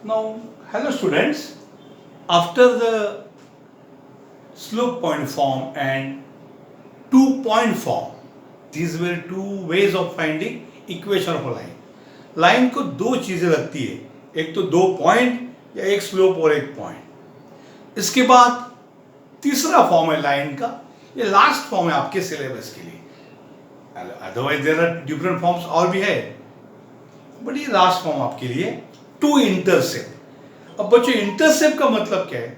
Now, hello students. After the slope point form and 2 point form, these were two ways of finding equation of a line. Line को दो चीजें लगती है, एक तो दो पॉइंट या एक स्लोप और एक पॉइंट. इसके बाद तीसरा फॉर्म है लाइन का. ये लास्ट फॉर्म है आपके सिलेबस के लिए. Otherwise there are different forms और भी है, बट ये लास्ट फॉर्म आपके लिए. Two intercept. अब बच्चों इंटरसेप्ट का मतलब क्या है?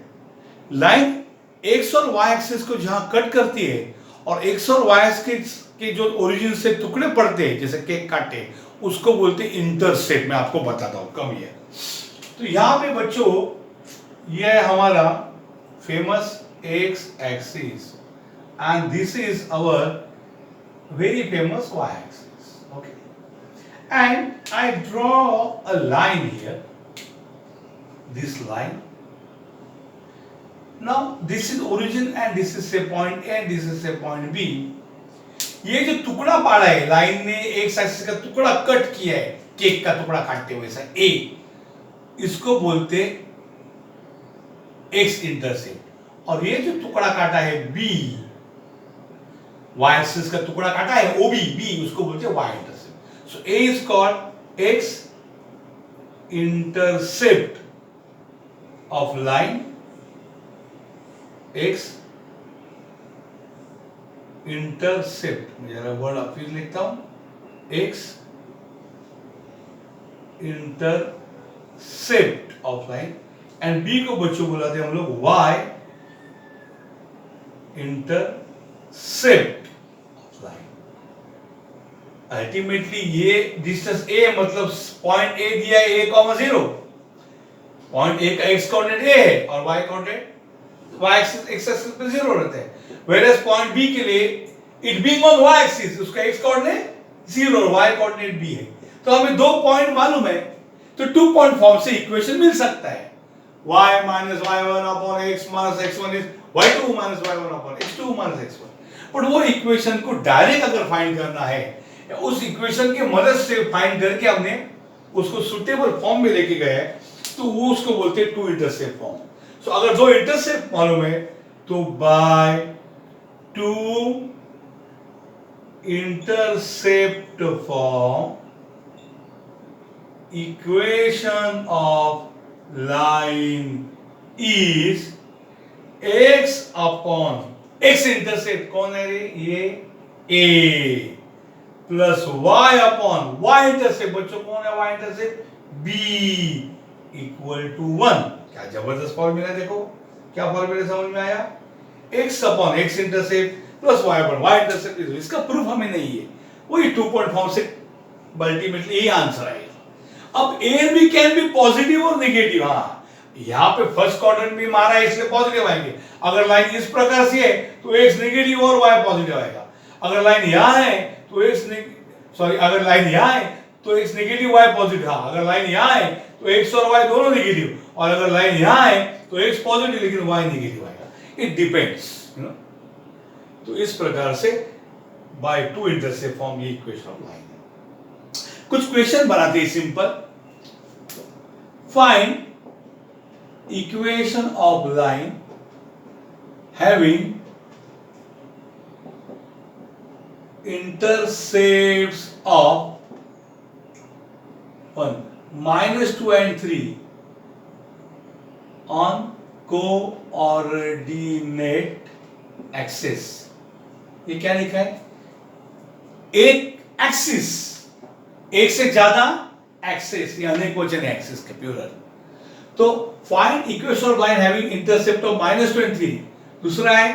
लाइन एक्स और वाई एक्सिस को जहां कट करती है और एक्स और वाई एक्सिस के जो ओरिजिन से टुकड़े पड़ते हैं, जैसे केक काटे, उसको बोलते हैं इंटरसेप्ट. मैं आपको बताता हूं कम ये. तो यहां पे बच्चों ये है हमारा famous X axis and this is our very famous y-axis. Okay, and I draw a line here, this line. Now this is origin and this is say point A and this is say point B. ये जो टुकड़ा पाड़ा है, line ने एक axis का टुकड़ा cut किया है, केक का टुकड़ा काटते हुए ऐसा A, इसको बोलते x इंटरसेप्ट. और ये जो टुकड़ा काटा है B, y एक्सिस का टुकड़ा काटा है OB, B, उसको बोलते हैं y intercept. So A is called x intercept of line, x intercept. मैं जरा वर्ड आप फिर लिखता हूं, x intercept of line. And B को बच्चों बुलाते हैं हम लोग y इंटरसेप्ट. अल्टीमेटली ये डिस्टेंस a मतलब पॉइंट a दिया है a,0. पॉइंट a का x कोऑर्डिनेट a है और y coordinate y axis x axis पे 0 रहता है. वेयरएज पॉइंट b के लिए it being on y axis, उसका x कोऑर्डिनेट 0 और y कोऑर्डिनेट b है. तो हमें दो पॉइंट मालूम है, तो टू पॉइंट फॉर्म से इक्वेशन मिल सकता है. y minus y1 upon x minus x1 is y2 minus y1 upon x2 minus x1. But वो इक्वेशन को डायरेक्ट अगर फाइंड करना है, उस इक्वेशन की मदद से फाइंड करके हमने उसको सुटेबल फॉर्म में लेके गए, तो वो उसको बोलते हैं टू इंटरसेप्ट फॉर्म. सो अगर दो इंटरसेप्ट मालूम है तो by two intercept form equation of line is x upon x intercept कौन है रे? ये a plus y upon y intercept बच्चों कौन है? y intercept b equal to 1. क्या जबरदस्त फॉर्मूला है, देखो क्या फॉर्मूला समझ में आया? x upon x intercept plus y upon y intercept. इसका प्रूफ हमें नहीं है, वही टू पॉइंट फॉर्म से अल्टीमेटली यही आंसर आएगा. अब a and b can be positive और नेगेटिव. हाँ, यहाँ पे फर्स्ट क्वाड्रेंट में मारा है इसलिए पॉजिटिव आएंगे. अगर लाइन इस प्रकार से है तो x नेगेटिव और y पॉजिटिव आएगा. अगर लाइन यहाँ है तो अगर लाइन यहाँ है तो x नेगेटिव y पॉजिटिव. हाँ, अगर लाइन यहाँ है तो x और y दोनों नेगेटिव, और अगर लाइन यहाँ है तो x पॉजिटिव लेकिन y नेगेटिव आएगा. इट डिपेंड्स, तो इस प्रकार से बाय टू इंटरसेप्ट फॉर्म ये इक्वेशन ऑफ लाइन है. कुछ क्वेश्चन बनाते हैं simple. Find equation of line having intercepts of 1 -2 and 3 on coordinate axis. ये क्या लिखा है? एक एक्सिस, एक से ज्यादा एक्सिस, ये अनेक वचन है एक्सिस का प्लूरल. तो find equation of line having intercept of -2 and 3. दूसरा है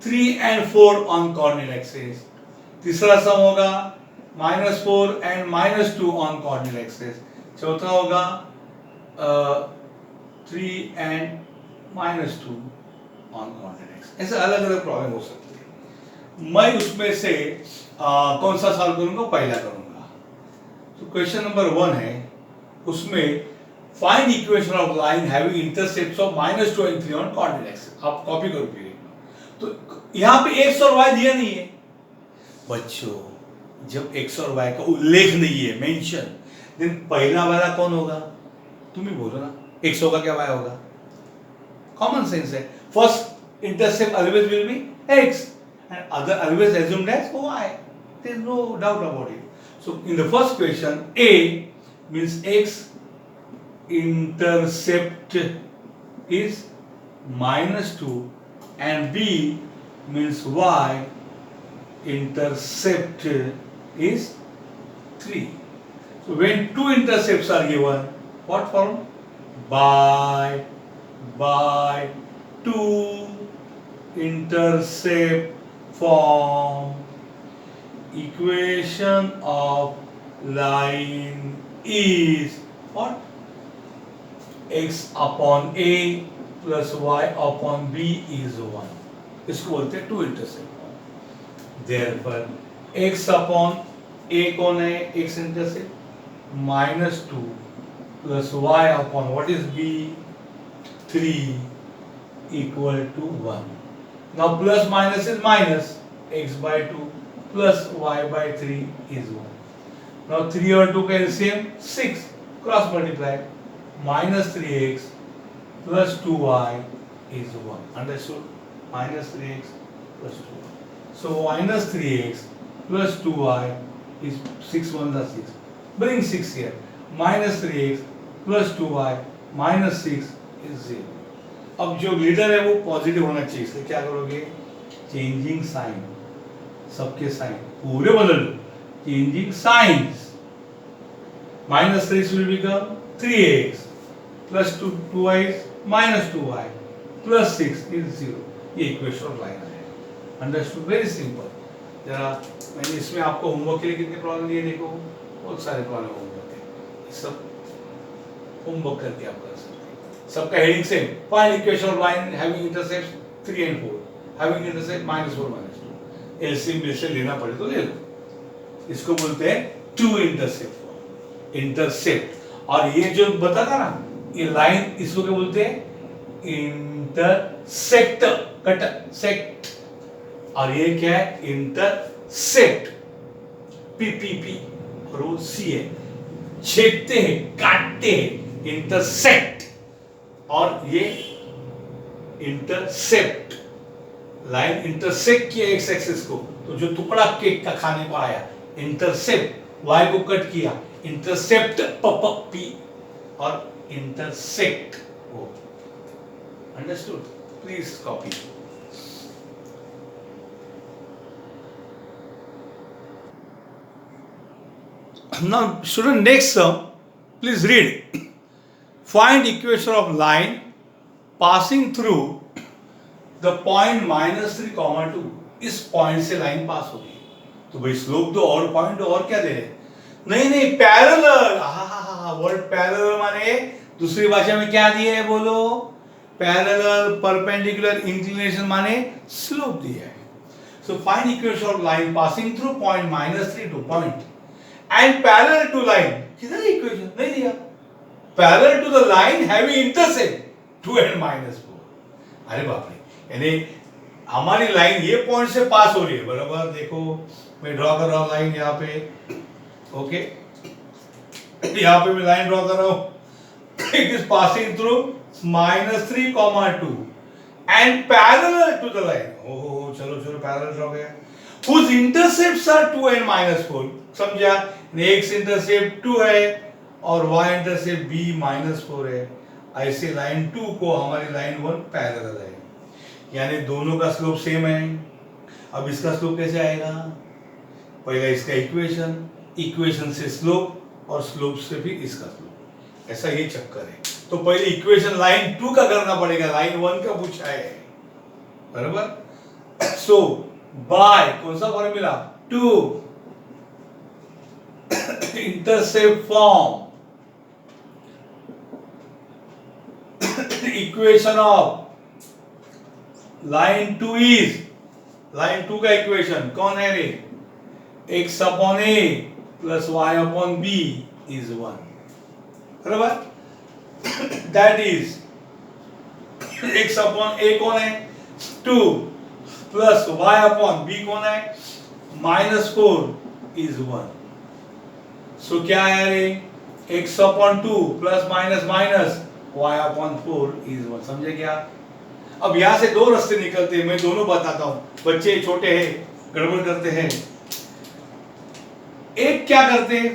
3 and 4 ऑन कोऑर्डिनेट एक्सिस. तीसरा सम होगा -4 and -2 ऑन कोऑर्डिनेट एक्सिस. चौथा होगा 3 and -2 ऑन कोऑर्डिनेट एक्सिस. ऐसे अलग अलग प्रॉब्लम हो सकती है. मैं उसमें से कौन सा सॉल्व करूंगा? पहला करूंगा. तो क्वेश्चन नंबर 1 है, उसमें find equation of line having intercepts of -2 and 3 on coordinate axis. आप कॉपी करो फिर. तो यहां पे x और y दिया नहीं है बच्चों. जब x और y का उल्लेख नहीं है, मेंशन, देन पहला वाला कौन होगा? तुम ही बोलो ना. x होगा क्या y होगा? कॉमन सेंस है. First intercept always will be x and other always assumed as y. There is no doubt about it. So in the first question, A means x intercept is -2 and B means y intercept is 3. So when two intercepts are given, what form? By two intercept form equation of line is what? X upon A plus Y upon B is 1. इसको बोलते हैं two intercept. Therefore X upon A कौन है? X intercept -2 plus Y upon what is B? 3 equal to 1. Now plus minus is minus. X by 2 plus Y by 3 is 1. Now 3 और 2 का LCM 6. Cross multiply. Minus 3x plus 2y is 1. Understood? Minus 3x plus 2y. So minus 3x plus 2y is 6 1 is 6. Bring 6 here. Minus 3x plus 2y minus 6 is 0. अब जो leader है वो positive होना चाहिए, इसलिए क्या करोगे? Changing sign. सबके साइन पूरे बदल लो. Changing science. minus 3 will become 3x plus 2y is minus 2y plus 6 is 0. ये इक्वेशन ऑफ लाइन है. अंडरस्टूड? Very simple. जरा मैंने इसमें आपको होमवर्क के लिए कितने प्रॉब्लम दिए देखो. बहुत सारे प्रॉब्लम होंगे. सब होमवर्क करके आप कर सकते हैं. सबका heading same. Find equation of line having intercept 3 and 4, having intercept -4 -2. LCM से लेना पड़े तो ले लो. इसको बोलते हैं टू इंटरसेप्ट. इंटरसेप्ट. और ये जो बता था ना, ये लाइन, इसको क्या बोलते हैं? इंटरसेक्ट. Cut sect. और ये क्या है? इंटरसेप्ट. पी पी पी और वो सी है. छेदते हैं, काटते हैं. इंटरसेक्ट. और ये इंटरसेप्ट. लाइन इंटरसेक्ट किया एक्स एक्सिस को, तो जो टुकड़ा केक का खाने को आया, इंटरसेप्ट. वाई को कट किया, इंटरसेप्ट पी. और इंटरसेक्ट वो. Understood? Please copy. Now student, next sum, please read. Find equation of line passing through the point -3, 2. इस पॉइंट से लाइन पास हो गई, तो भाई स्लोप दो और पॉइंट दो, और क्या दे रहे? नहीं पैरेलल. वर्ड पैरेलल माने दूसरी भाषा में क्या दिए है बोलो? पैरेलल, परपेंडिकुलर, इंक्लिनेशन माने स्लोप दिया है. So find equation of line passing through point -3 to point and parallel to line. किधर है इक्वेशन? नहीं दिया. Parallel to the line having intercept 2 and -4. अरे बाप रे. यानी हमारी लाइन ये पॉइंट से पास हो रही है. बराबर. देखो मैं ड्रॉ कर रहा हूं लाइन यहाँ पे. ओके, यहाँ पे मैं लाइन ड्रॉ कर रहा हूं. It is passing through -3, 2 and parallel to the line. ओहो, चलो पैरेलल ड्रॉ गया. whose intercepts are 2 and -4. समझा? x इंटरसेप्ट 2 है और y इंटरसेप्ट b -4 है. ऐसे लाइन 2 को हमारी लाइन 1 पैरेलल है, यानी दोनों का स्लोप सेम है. अब इसका स्लोप कैसे आएगा? पहले इसका इक्वेशन से स्लोप और स्लोप से भी इसका स्लोप. ऐसा ये चक्कर है. तो पहले इक्वेशन लाइन 2 का करना पड़ेगा, लाइन 1 का पूछा है. बराबर. सो बाय कौन सा formula? 2 intercept form equation of line 2 is, line 2 का इक्वेशन कौन है रे? x upon a plus y upon b is 1. बराबर. that is x upon a कौन है? 2 plus y upon b कौन है? -4 is 1. सो क्या है रे? x upon 2 plus minus minus y upon 4 is 1। समझे क्या? अब यहाँ से दो रास्ते निकलते हैं, मैं दोनों बताता हूँ, बच्चे छोटे हैं गड़बड़ करते हैं। एक क्या करते हैं,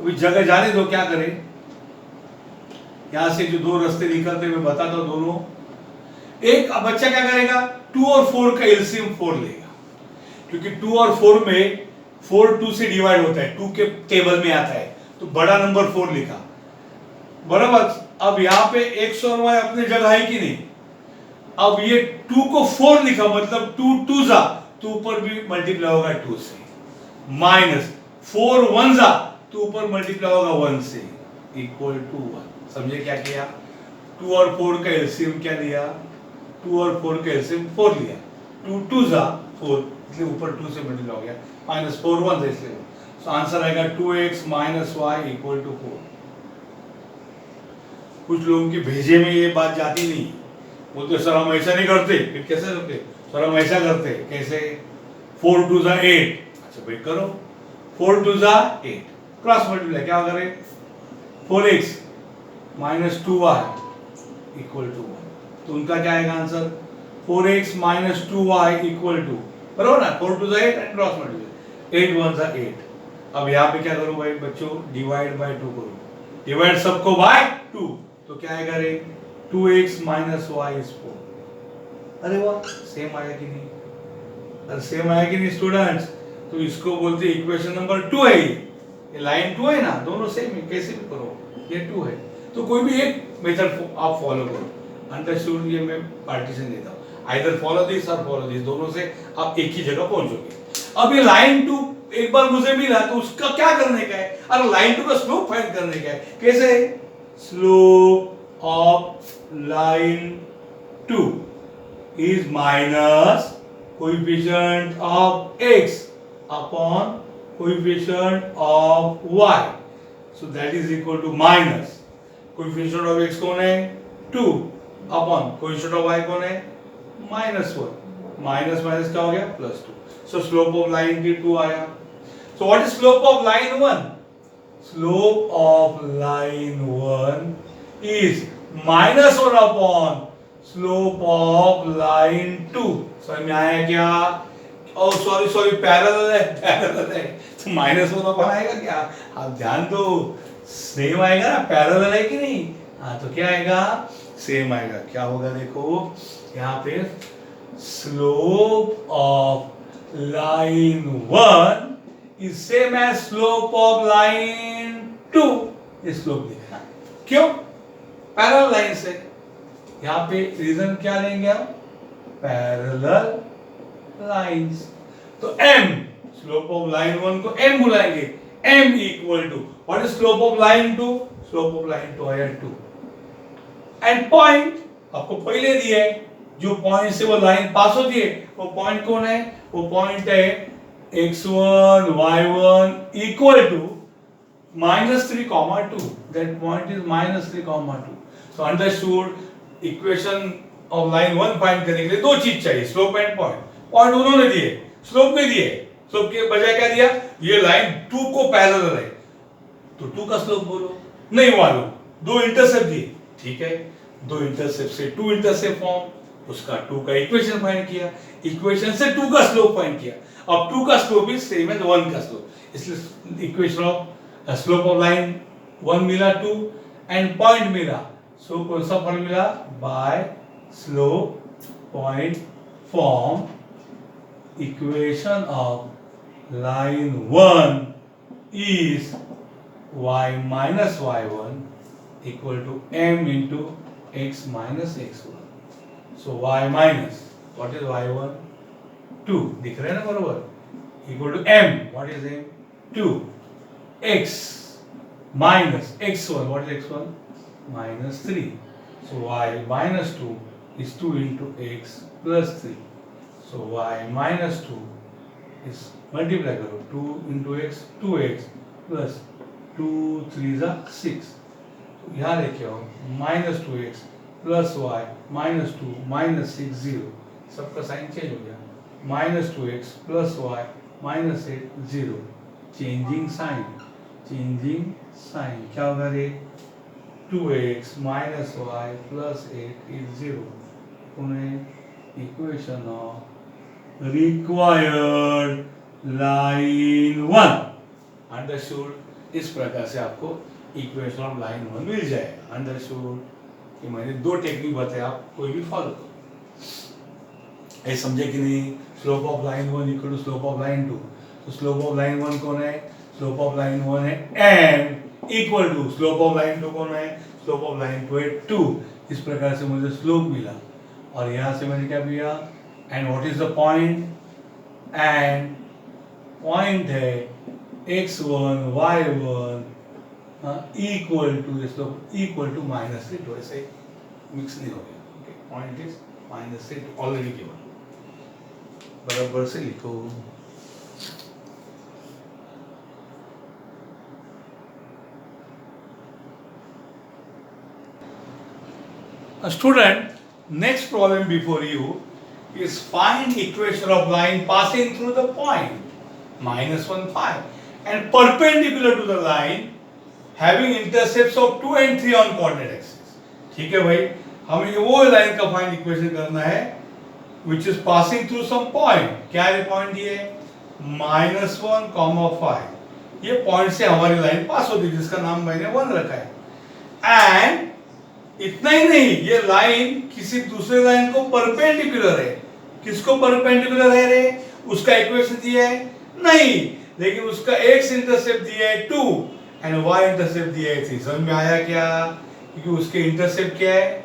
अभी जगह जाने दो, क्या करें, यहां से जो दो रास्ते निकलते हैं मैं बताता हूं दोनों। एक बच्चा क्या करेगा, 2 और 4 का एलसीएम 4 लेगा, क्योंकि 2 और 4 में 4 2 से डिवाइड होता है, 2 के टेबल में आता है, तो बड़ा नंबर 4 लिखा, बराबर। अब यहाँ पे x और y अपनी जगह है कि नहीं? अब ये 2 को 4 लिखा, मतलब 2 2 जा, तो ऊपर भी मल्टीप्लाई होगा 2 से, माइनस 4 1 जा, तो ऊपर मल्टीप्लाई होगा 1 से, इक्वल टू 1। समझे क्या किया? 2 और 4 का एलसीएम क्या लिया? 2 और 4 का एलसीएम 4 लिया, 2 2 जा 4, इसलिए ऊपर 2 से मल्टीप्लाई हो गया, माइनस 4 1 इसलिए, तो आंसर आएगा 2x minus Y equal to 4। कुछ लोगों के भेजे में ये बात जाती नहीं, बोलते सर हम ऐसा नहीं करते, फिर कैसे करते? सर हम ऐसा करते, कैसे? 4 2 जा 8, अच्छा वेट करो, 4 2 जा 8, क्रॉस मल्टीप्लाई क्या करें, 4x minus 2y equal to 1, तो उनका क्या आएगा answer? 4x minus 2y equal to, बराबर ना, 4 2 जा 8 एंड क्रॉस मल्टीप्लाई, 8 1 जा 8। अब यहाँ पे क्या करो भाई बच्चों, डिवाइड बाय 2 करो, डिवाइड सबको बाय 2, तो क्या आएगा रे, 2x माइनस वाई इज 4। अरे वाह, सेम आया कि नहीं? अरे सेम आया कि नहीं स्टूडेंट्स? तो इसको बोलते हैं इक्वेशन नंबर 2 है, ये लाइन 2 है ना, दोनों सेम है, कैसे भी करो, ये 2 है, तो कोई भी एक मेथड आप फॉलो करो, अंडरस्टूड? ये मैं पार्टीशन देता हूँ, आइदर फॉलो दिस और फॉलो दिस, दोनों से आप एक ही जगह पहुंचोगे। अब ये लाइन 2 एक बार मुझे मिला, तो उसका क्या करने का है? अरे लाइन 2 का स्लोप फाइंड करने का है, कैसे? Slope of line 2 is minus coefficient of x upon coefficient of y, so that is equal to minus coefficient of x कौन है 2 upon coefficient of y कौन है -1, माइनस माइनस क्या हो गया +2, so slope of line की 2 आया। So what is slope of line 1? Slope of line 1 is -1 upon slope of line 2। समझ में आया क्या? और सॉरी पैरेलल है तो -1 अपन आएगा क्या? आप ध्यान दो, सेम आएगा ना, पैरेलल है कि नहीं? हाँ, तो क्या आएगा? सेम आएगा। क्या होगा देखो यहाँ पे, slope of line 1 is same as slope of line 2। इस स्लोप लिखना, क्यों? पैरेलल लाइन से। यहाँ पे रीजन क्या लेंगे हम? Parallel lines. तो m, स्लोप ऑफ लाइन 1 को m बुलाएंगे, m equal to what is slope of line 2? Slope of line 2 आया 2। एंड पॉइंट आपको पहले दिए, जो पॉइंट से वो लाइन पास होती है, वो पॉइंट कौन है? वो पॉइंट है x1 y1 equal to -3, 2। That point is -3, 2। So understood, equation of line 1 find करने के लिए दो चीज चाहिए, स्लोप एंड पॉइंट। पॉइंट उन्होंने दिए, स्लोप नहीं दिए। स्लोप के बजाय क्या दिया? ये लाइन 2 को पैरेलल है, तो 2 का स्लोप बोलो, नहीं मालूम, दो इंटरसेप्ट दिए, ठीक है, दो इंटरसेप्ट से 2 इंटरसेप्ट फॉर्म, उसका 2 का इक्वेशन फाइंड किया, इक्वेशन से 2 का स्लोप फाइंड किया। अब 2 का स्लोप इज सेम एज 1 का स्लोप, इसलिए equation of slope of line 1 मिला 2 एंड पॉइंट मिला, सो कौन सा formula? By slope point form, equation of line 1 is y minus y1 equal to m into x minus x1. So y minus, what is y1? 2, दिख रहे हैं ना बराबर, equal to m, what is m? 2, x minus x1, what is x1? -3. So y minus 2 is 2 into x plus 3. So y minus 2 is, multiply करो, 2 into x, 2x plus 2 3 जा 6, तो यहाँ लेके आओ -2x प्लस y -2 -6 0, सबका sign change हो गया, -2x plus y -8 0, changing sign क्या होगा रे? 2x minus y plus 8 is 0. Equation of required line 1 understood. इस प्रकार से आपको इक्वेशन ऑफ लाइन 1 मिल जाएगा। अंडरस्टूड। ये मैंने दो टेक्निक बताए, आप कोई भी फॉलो करो। ऐसे समझे कि नहीं? Slope of line 1 equal to slope of line 2। तो स्लोप ऑफ लाइन 1 कौन है? स्लोप ऑफ लाइन 1 है m equal to slope of line 2 कौन है? स्लोप ऑफ लाइन 2 है 2। इस प्रकार से मुझे स्लोप मिला और यहाँ से मैंने क्या किया? And what is the point? And point है x1 y1 equal to slope equal to -3। तो ऐसे मिक्स नहीं हो गया। Okay, point is -3 already given. बराबर से लिखो। Student, next problem before you is find equation of line passing through the point -1 5 and perpendicular to the line having intercepts of 2 and 3 on coordinate axis। ठीक है भाई, हमें वो line का find equation करना है which is passing through some point। क्या है पॉइंट? ये -1, 5। ये पॉइंट से हमारी लाइन पास होती है जिसका नाम मैंने 1 रखा है। एंड इतना ही नहीं, ये लाइन किसी दूसरे लाइन को परपेंडिकुलर है। किसको परपेंडिकुलर है रे? उसका इक्वेशन दिया है नहीं, लेकिन उसका x इंटरसेप्ट दिया है 2 एंड y इंटरसेप्ट दिया है 3। समझ में आया क्या? क्योंकि उसके इंटरसेप्ट क्या है?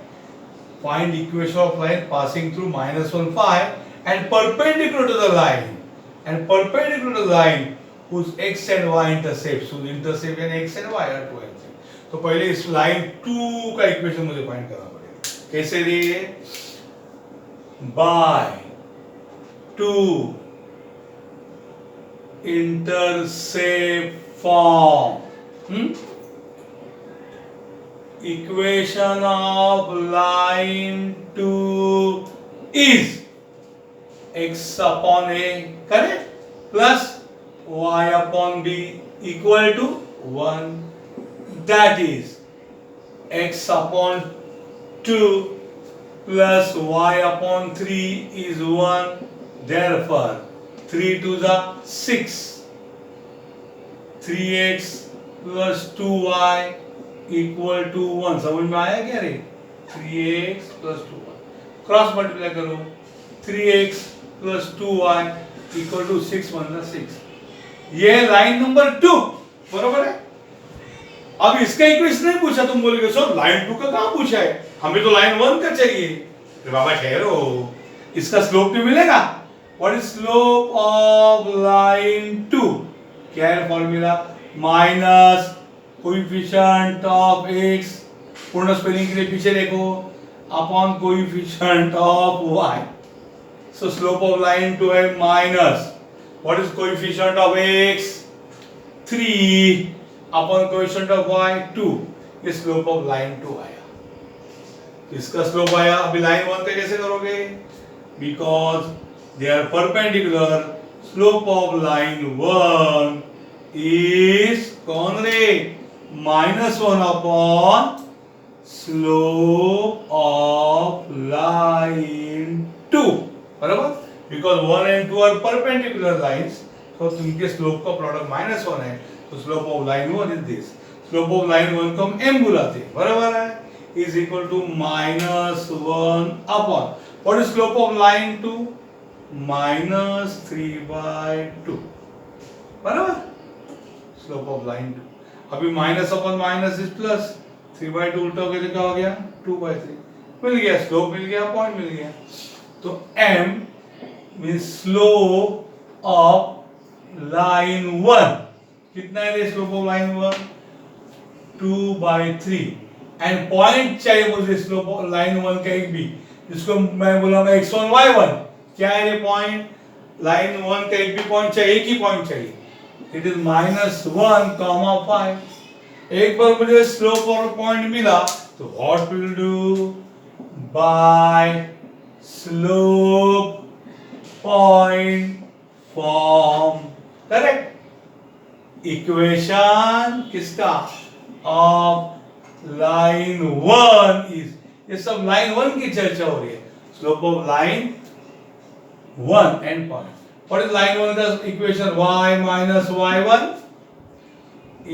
Find equation of line passing through -1 5 and perpendicular to the line and perpendicular to the line whose x and y intercepts, whose intercept and x and y are 2 and 3। तो पहले इस लाइन 2 का equation मुझे find करना पड़ेगा। कैसे रे? By 2 intercept form. Equation of line 2 is x upon a, correct, plus y upon b equal to 1। That is x upon 2 plus y upon 3 is 1. Therefore 3 to the 6, 3x plus 2y equal to 1। समझ में आया क्या रे? 3x plus 2y cross multiply करो। 3x plus 2y equal to 6 बनना 6। ये line number 2, बरोबर है। अब इसका इक्वेशन नहीं पूछा, तुम बोलोगे सर लाइन 2 का कहां पूछा है, हमें तो लाइन 1 का चाहिए। तो बाबा ठहरो, इसका स्लोप भी मिलेगा। What is slope of line 2? क्या है formula? Minus coefficient of x, पूर्ण स्पेलिंग के लिए पीछे देखो, upon coefficient of y। So slope of line 2 है minus, what is coefficient of x? 3 upon coefficient of y 2। ये स्लोप ऑफ लाइन 2 आया। इसका स्लोप आया। अभी लाइन 1 का कैसे करोगे? Because they are perpendicular. Slope of line 1 is कौन रे? -1 अपॉन स्लोप ऑफ लाइन 2, बराबर। Because 1 and 2 are perpendicular lines, तो उनके स्लोप का प्रोडक्ट -1 है। तो slope of line 1 is this. Slope of line 1 को हम m बुलाते हैं, बराबर है, is equal to -1 upon what is slope of line 2? -3/2, बराबर। Slope of line 2। अभी minus upon minus is plus, 3/2 उल्टा हो गया तो क्या हो गया? 2/3। मिल गया, स्लोप मिल गया, पॉइंट मिल गया। तो m means slope of line 1 कितना है? Slope of line 1 2/3 and point चाहिए मुझे स्लोप ऑफ लाइन 1 का एक भी, जिसको मैं बोलूंगा x1 y1। क्या है ये पॉइंट? लाइन 1 का एक भी पॉइंट चाहिए, एक ही पॉइंट चाहिए। It is -1, 5। एक बार मुझे स्लोप और पॉइंट मिला तो what will do? By slope point form, correct. Equation किसका? ऑफ लाइन 1 इज, ये सब लाइन 1 की चर्चा हो रही है. Slope of line 1 and point. What is line 1? The equation y minus y1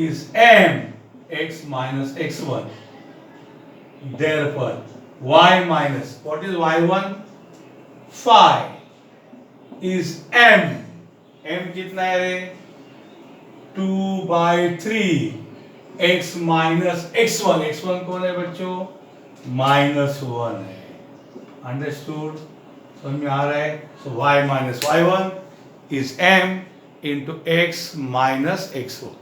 is m x minus x1. Therefore, y minus, what is y1? Phi is m. m कितना है रे? 2/3 x minus x1. x1 कौन है बच्चों? -1 है. Understood? समझ में आ रहा है? So y minus y1 is m into x minus x1.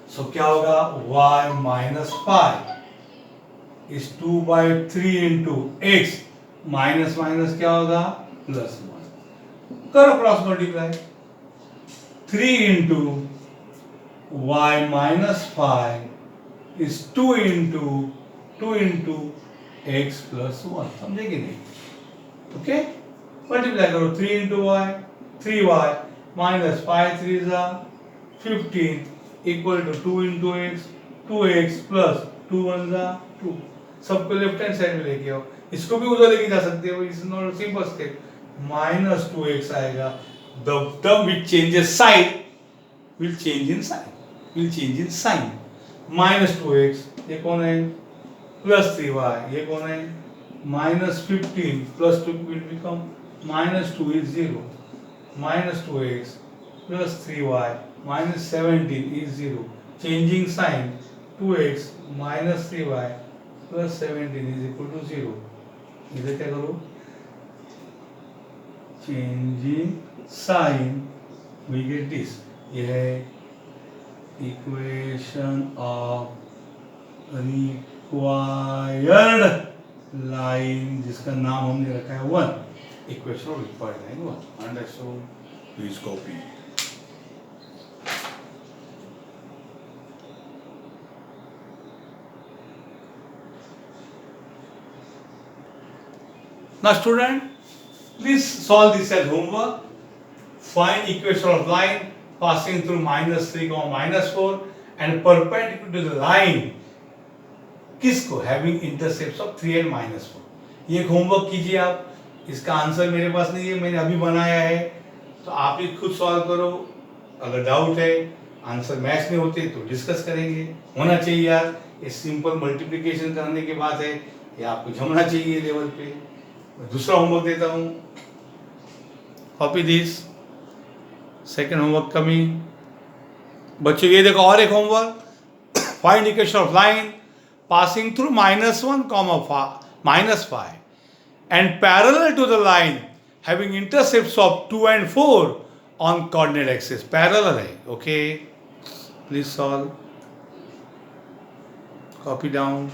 So क्या होगा? y minus phi is 2/3 into x minus minus क्या होगा? +1. करो cross multiply. 3 into y minus phi is 2 into x plus 1. समझे कि नहीं? ओके, मल्टीप्लाई करो. 3 into y, 3y minus 5 3s are 15 equal to 2 into x, 2x plus 2 1s are 2. सबको left hand side में लेके आओ. इसको भी उधर लेके जा सकते हो. It's not a simple step. -2x आएगा. The term which changes sign will change in sign. Will change in sign. -2x ये कौन है? +3y ये कौन है? -15 plus 2 will become -2 is 0. -2x plus 3y minus 17 is 0. Changing sign, 2x minus 3y plus 17 is equal to 0. इधर क्या करो? Changing sign, we get this. यह है equation of required line जिसका नाम हमने रखा है 1. Equation of required line 1. Understood? Please copy. Now student, please solve this as homework. Find equation of line passing through -3, -4 and perpendicular to the line. किसको? Having intercepts of 3 and -4. ये homework कीजिए आप. इसका आंसर मेरे पास नहीं है, मैंने अभी बनाया है, तो आप ही खुद सॉल्व करो. अगर डाउट है, आंसर मैच नहीं होते तो डिस्कस करेंगे. होना चाहिए यार. ये सिंपल मल्टीप्लिकेशन करने के बाद है, ये आपको जमना चाहिए लेवल पे. मैं दूसरा होमवर्क देता हूँ. Copy this. Second homework coming. बच्चों ये देखो और एक homework. Find equation of line passing through -1, -5 and parallel to the line having intercepts of 2 and 4 on coordinate axis. Parallel है. Okay, please solve. Copy down.